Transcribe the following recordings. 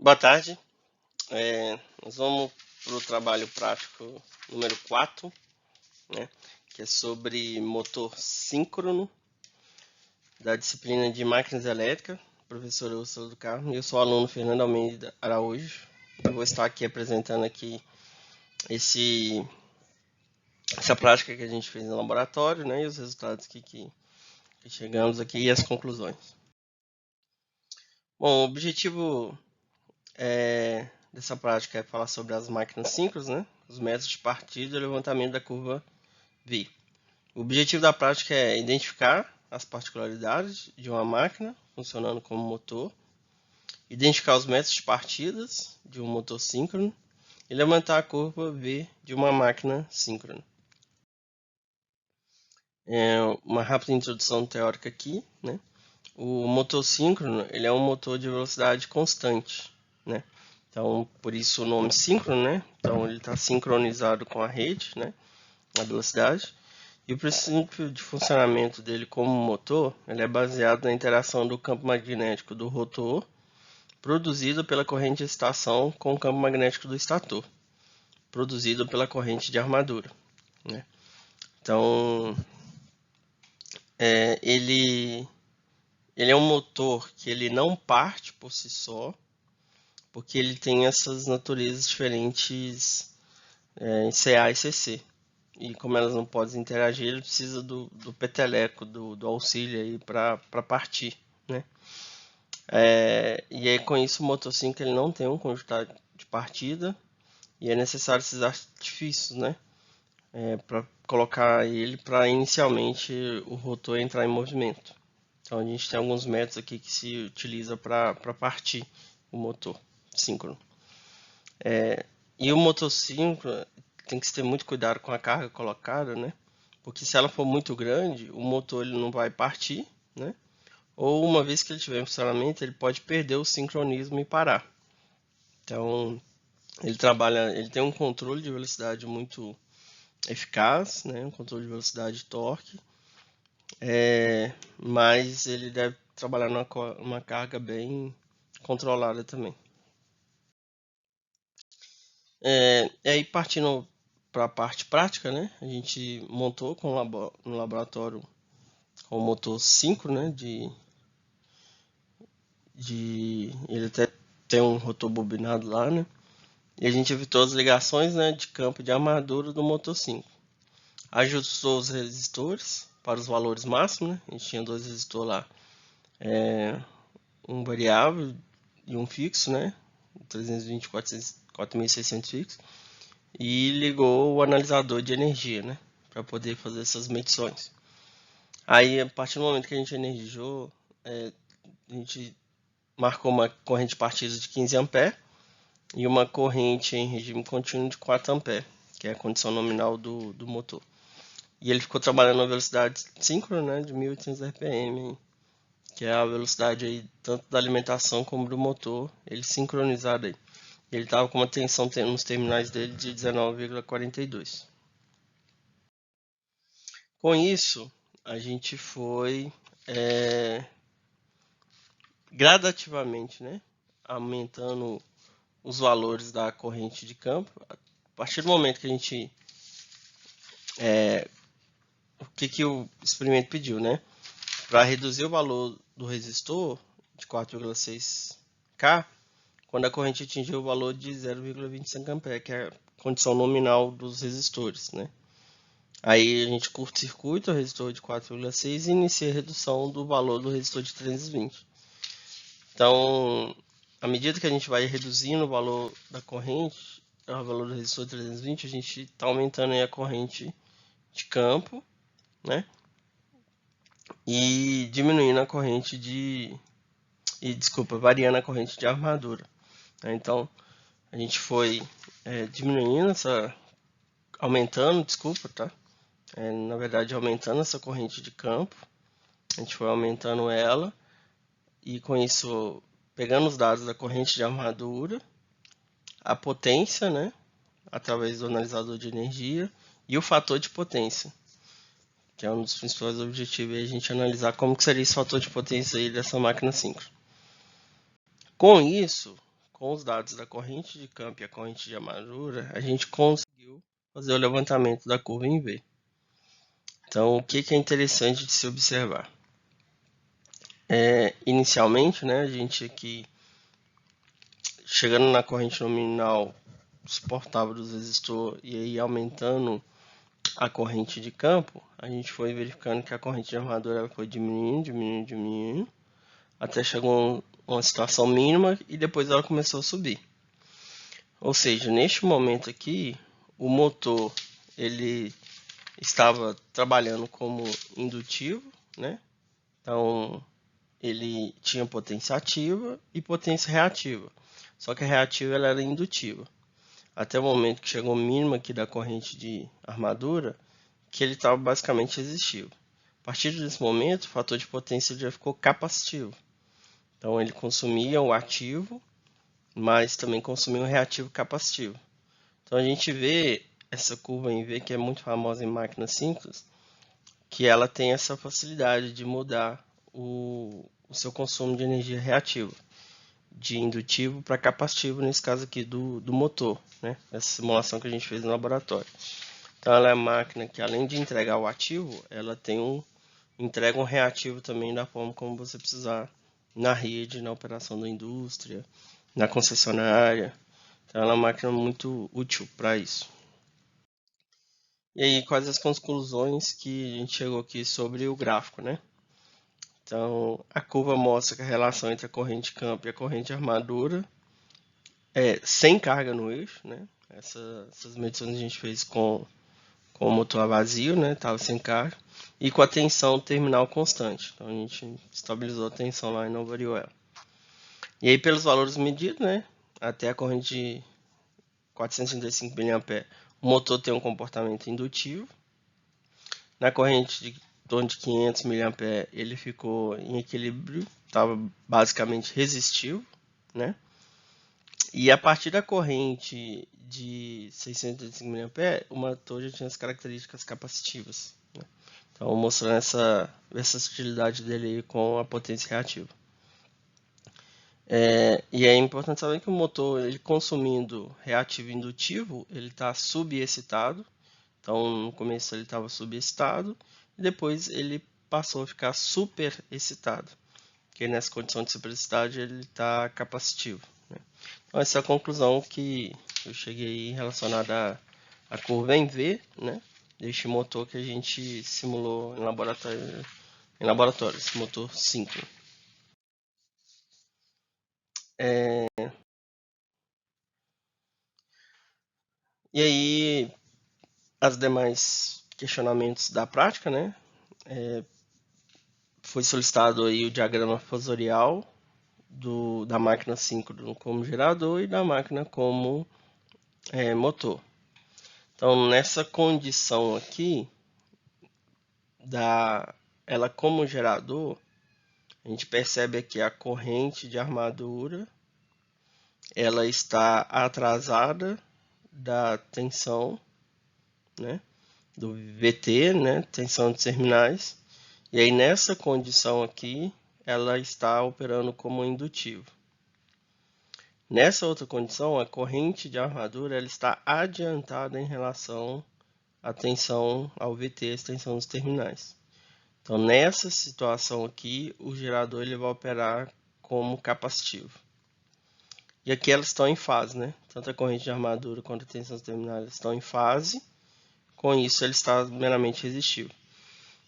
Boa tarde. Nós vamos para o trabalho prático número 4, né, que é sobre motor síncrono, da disciplina de máquinas elétricas, professora Úrsula do Carmo, e eu sou o aluno Fernando Almeida Araújo. Eu vou estar aqui apresentando aqui essa prática que a gente fez no laboratório, né, e os resultados que chegamos aqui e as conclusões. Bom, o objetivo dessa prática é falar sobre as máquinas síncronas, né? Os métodos de partida e o levantamento da curva V. O objetivo da prática é identificar as particularidades de uma máquina funcionando como motor, identificar os métodos de partidas de um motor síncrono e levantar a curva V de uma máquina síncrona. Uma rápida introdução teórica aqui, né? O motor síncrono, ele é um motor de velocidade constante, né? Então, por isso o nome síncrono, né? Então, ele está sincronizado com a rede, né? A velocidade. E o princípio de funcionamento dele como motor, ele é baseado na interação do campo magnético do rotor, produzido pela corrente de excitação, com o campo magnético do estator, produzido pela corrente de armadura, né? Então, ele é um motor que ele não parte por si só, porque ele tem essas naturezas diferentes em CA e CC. E como elas não podem interagir, ele precisa do peteleco, do auxílio aí para partir, né? E aí com isso o motor 5 ele não tem um conjunto de partida e é necessário esses artifícios, né? Para colocar ele para inicialmente o rotor entrar em movimento. Então a gente tem alguns métodos aqui que se utiliza para partir o motor síncrono. E o motor síncrono tem que ter muito cuidado com a carga colocada, né? Porque se ela for muito grande, o motor ele não vai partir, né? Ou uma vez que ele estiver em funcionamento, ele pode perder o sincronismo e parar. Então, ele tem um controle de velocidade muito eficaz, né? Um controle de velocidade e torque, mas ele deve trabalhar numa carga bem controlada também. E aí, partindo para a parte prática, né? A gente montou no laboratório com o motor 5, né? Ele até tem um rotor bobinado lá, né? E a gente evitou as ligações, né, de campo de armadura do motor 5. Ajustou os resistores para os valores máximos, né? A gente tinha dois resistores lá, um variável e um fixo, né? 320 4600 fixo. E ligou o analisador de energia, né, para poder fazer essas medições. Aí, a partir do momento que a gente energizou, a gente marcou uma corrente de partida de 15 A e uma corrente em regime contínuo de 4 A, que é a condição nominal do motor. E ele ficou trabalhando na velocidade síncrona, né, de 1800 RPM, que é a velocidade aí, tanto da alimentação como do motor, ele sincronizado aí. Ele estava com uma tensão nos terminais dele de 19,42. Com isso, a gente foi gradativamente, né, aumentando os valores da corrente de campo. A partir do momento que a gente... o que o experimento pediu, né? Para reduzir o valor do resistor de 4,6K, quando a corrente atingiu o valor de 0,25 A, que é a condição nominal dos resistores, né? Aí a gente curta-circuita o resistor de 4,6 e inicia a redução do valor do resistor de 320. Então, à medida que a gente vai reduzindo o valor da corrente, o valor do resistor de 320, a gente está aumentando aí a corrente de campo, né? E diminuindo a corrente variando a corrente de armadura. Então, a gente foi diminuindo aumentando, tá? Na verdade, aumentando essa corrente de campo. A gente foi aumentando ela e com isso, pegando os dados da corrente de armadura, a potência, né? Através do analisador de energia e o fator de potência, que é um dos principais objetivos, é a gente analisar como que seria esse fator de potência aí dessa máquina síncrona. Com isso, com os dados da corrente de campo e a corrente de armadura, a gente conseguiu fazer o levantamento da curva em V. Então, o que é interessante de se observar? Inicialmente, né, a gente aqui, chegando na corrente nominal suportável do resistor e aí aumentando a corrente de campo, a gente foi verificando que a corrente de armadura foi diminuindo, até chegou uma situação mínima e depois ela começou a subir. Ou seja, neste momento aqui, o motor ele estava trabalhando como indutivo, né? Então ele tinha potência ativa e potência reativa. Só que a reativa ela era indutiva. Até o momento que chegou o mínimo aqui da corrente de armadura, que ele estava basicamente resistivo. A partir desse momento, o fator de potência já ficou capacitivo. Então ele consumia o ativo, mas também consumia o reativo capacitivo. Então a gente vê essa curva em V, que é muito famosa em máquinas simples, que ela tem essa facilidade de mudar o seu consumo de energia reativa, de indutivo para capacitivo, nesse caso aqui do motor, né? Essa simulação que a gente fez no laboratório. Então ela é a máquina que, além de entregar o ativo, ela entrega um reativo também da forma como você precisar na rede, na operação da indústria, na concessionária. Então ela é uma máquina muito útil para isso. E aí, quais as conclusões que a gente chegou aqui sobre o gráfico, né? Então, a curva mostra que a relação entre a corrente campo e a corrente armadura é sem carga no eixo, né? Essas medições a gente fez com o motor vazio, né? Estava sem carga. E com a tensão terminal constante. Então, a gente estabilizou a tensão lá e não variou ela. E aí, pelos valores medidos, né? Até a corrente de 435 mA, o motor tem um comportamento indutivo. Na corrente de torno de 500 mA, ele ficou em equilíbrio, estava basicamente resistivo, né? E a partir da corrente de 635 mA, o motor já tinha as características capacitivas, né? Então, mostrando essa versatilidade dele com a potência reativa. E é importante saber que o motor, ele consumindo reativo indutivo, ele está subexcitado. Então, no começo ele estava subexcitado e depois ele passou a ficar superexcitado, porque nessa condição de superexcitado ele está capacitivo, né? Então, essa é a conclusão que eu cheguei relacionada à curva em V, né, deste motor que a gente simulou em laboratório, esse motor síncrono. E aí, as demais questionamentos da prática, né? Foi solicitado aí o diagrama fasorial da máquina síncrono como gerador e da máquina como motor. Então, nessa condição aqui, ela como gerador, a gente percebe aqui a corrente de armadura, ela está atrasada da tensão, né, do VT, né, tensão de terminais, e aí nessa condição aqui, ela está operando como indutivo. Nessa outra condição, a corrente de armadura ela está adiantada em relação à tensão ao VT, a tensão dos terminais. Então, nessa situação aqui, o gerador ele vai operar como capacitivo. E aqui elas estão em fase, né? Tanto a corrente de armadura quanto a tensão dos terminais estão em fase. Com isso, ele está meramente resistivo.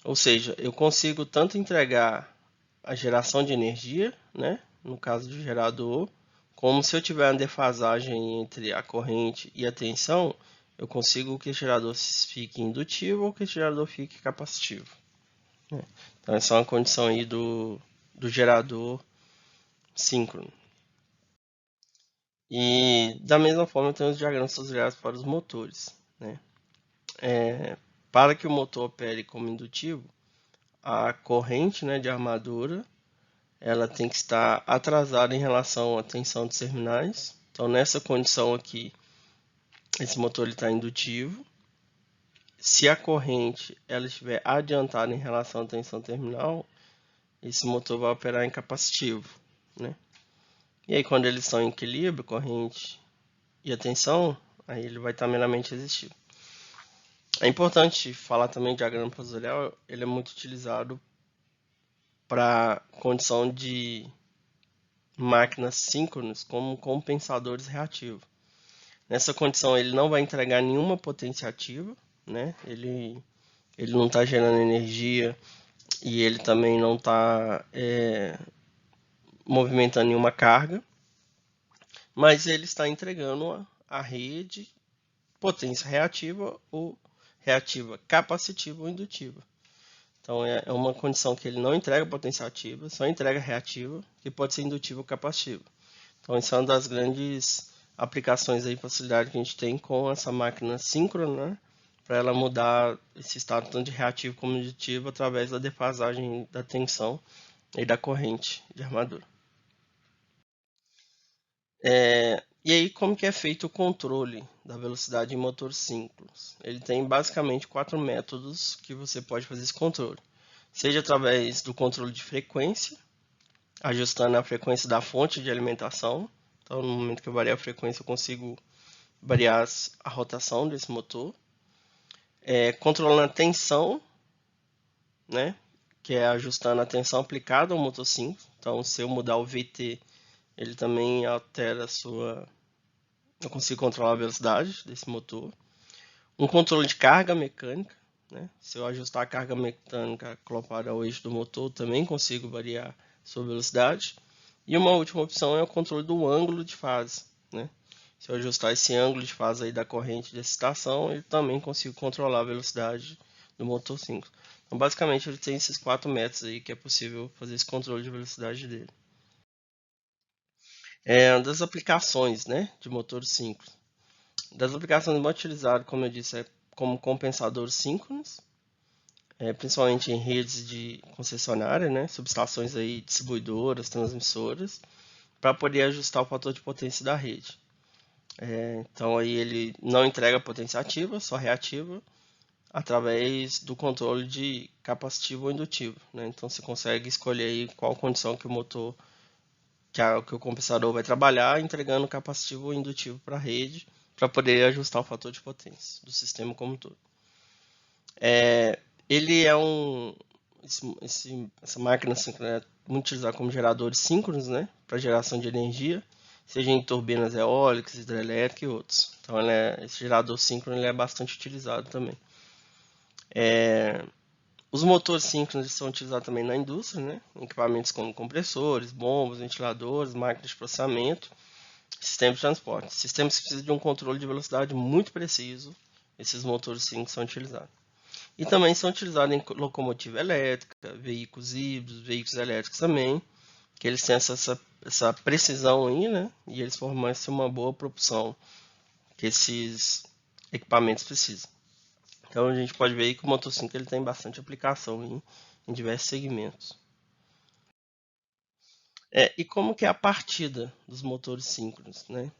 Ou seja, eu consigo tanto entregar a geração de energia, né? No caso do gerador, como se eu tiver uma defasagem entre a corrente e a tensão, eu consigo que o gerador fique indutivo ou que o gerador fique capacitivo, né? Então, essa é uma condição aí do gerador síncrono. E da mesma forma, temos os diagramas fasoriais para os motores, né? Para que o motor opere como indutivo, a corrente, né, de armadura ela tem que estar atrasada em relação à tensão dos terminais. Então, nessa condição aqui, esse motor está indutivo. Se a corrente ela estiver adiantada em relação à tensão terminal, esse motor vai operar em capacitivo, né? E aí quando eles estão em equilíbrio, corrente e a tensão, aí ele vai estar meramente resistivo. É importante falar também que o diagrama prazorial, ele é muito utilizado para condição de máquinas síncronas como compensadores reativos. Nessa condição ele não vai entregar nenhuma potência ativa, né? Ele não está gerando energia e ele também não está movimentando nenhuma carga, mas ele está entregando à rede potência reativa ou reativa capacitiva ou indutiva. Então é uma condição que ele não entrega potência ativa, só entrega reativa, que pode ser indutiva ou capacitiva. Então essa é uma das grandes aplicações aí, facilidade que a gente tem com essa máquina síncrona, né? Para ela mudar esse estado tanto de reativo como indutivo através da defasagem da tensão e da corrente de armadura. E aí, como que é feito o controle da velocidade em motor síncronos? Ele tem basicamente 4 métodos que você pode fazer esse controle. Seja através do controle de frequência, ajustando a frequência da fonte de alimentação. Então, no momento que eu variar a frequência, eu consigo variar a rotação desse motor. Controlando a tensão, né? Que é ajustando a tensão aplicada ao motor síncrono. Então, se eu mudar o VT, ele também altera a sua... Eu consigo controlar a velocidade desse motor. Um controle de carga mecânica, né? Se eu ajustar a carga mecânica acoplada ao eixo do motor, também consigo variar a sua velocidade. E uma última opção é o controle do ângulo de fase, né? Se eu ajustar esse ângulo de fase aí da corrente de excitação, ele também consigo controlar a velocidade do motor síncrono. Então, basicamente, ele tem esses 4 métodos aí que é possível fazer esse controle de velocidade dele. Das aplicações, né, de motor síncrono. Das aplicações mais utilizadas, como eu disse, é como compensadores síncronos, principalmente em redes de concessionária, né, subestações aí, distribuidoras, transmissoras, para poder ajustar o fator de potência da rede. Então aí ele não entrega potência ativa, só reativa, através do controle de capacitivo ou indutivo, né? Então você consegue escolher aí qual condição que o motor, que o compensador vai trabalhar, entregando capacitivo ou indutivo para a rede, para poder ajustar o fator de potência do sistema como um todo. Ele é essa máquina síncrona é muito utilizada como geradores síncronos, né, para geração de energia, seja em turbinas eólicas, hidrelétricas e outros. Então, esse gerador síncrono ele é bastante utilizado também. Os motores síncronos são utilizados também na indústria, né, em equipamentos como compressores, bombas, ventiladores, máquinas de processamento, sistemas de transporte. Sistemas que precisam de um controle de velocidade muito preciso, esses motores síncronos são utilizados. E também são utilizados em locomotiva elétrica, veículos híbridos, veículos elétricos também, que eles têm essa precisão aí, né? E eles formam uma boa propulsão que esses equipamentos precisam. Então a gente pode ver aí que o motor síncrono ele tem bastante aplicação em diversos segmentos. E como que é a partida dos motores síncronos, né?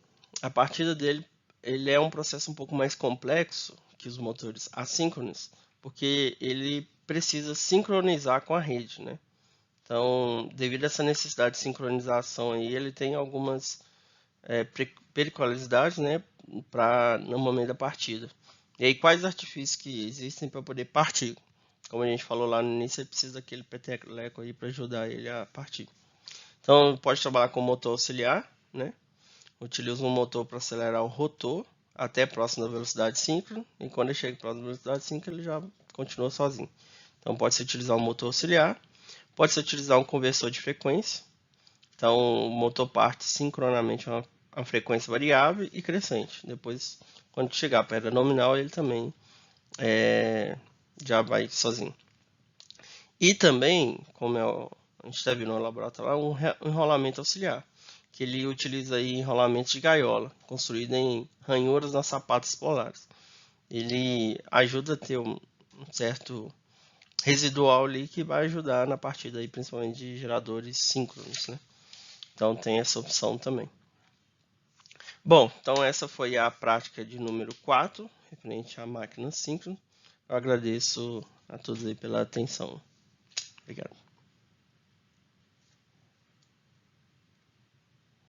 A partida dele ele é um processo um pouco mais complexo que os motores assíncronos, porque ele precisa sincronizar com a rede, né? Então, devido a essa necessidade de sincronização aí, ele tem algumas peculiaridades, né, no momento da partida. E aí, quais artifícios que existem para poder partir? Como a gente falou lá no início, ele precisa daquele peteleco aí para ajudar ele a partir. Então, pode trabalhar com motor auxiliar, né? Utiliza um motor para acelerar o rotor até próximo da velocidade síncrona, e quando ele chega próximo da velocidade síncrona, ele já continua sozinho. Então, pode-se utilizar um motor auxiliar, pode-se utilizar um conversor de frequência. Então, o motor parte sincronamente a uma frequência variável e crescente. Depois, quando chegar perto da nominal, ele também já vai sozinho. E também, como a gente está vendo no laboratório, um enrolamento auxiliar, que ele utiliza aí enrolamentos de gaiola, construído em ranhuras nas sapatas polares. Ele ajuda a ter um certo residual ali que vai ajudar na partida aí, principalmente de geradores síncronos, né? Então tem essa opção também. Bom, então essa foi a prática de número 4, referente à máquina síncrona. Eu agradeço a todos aí pela atenção. Obrigado.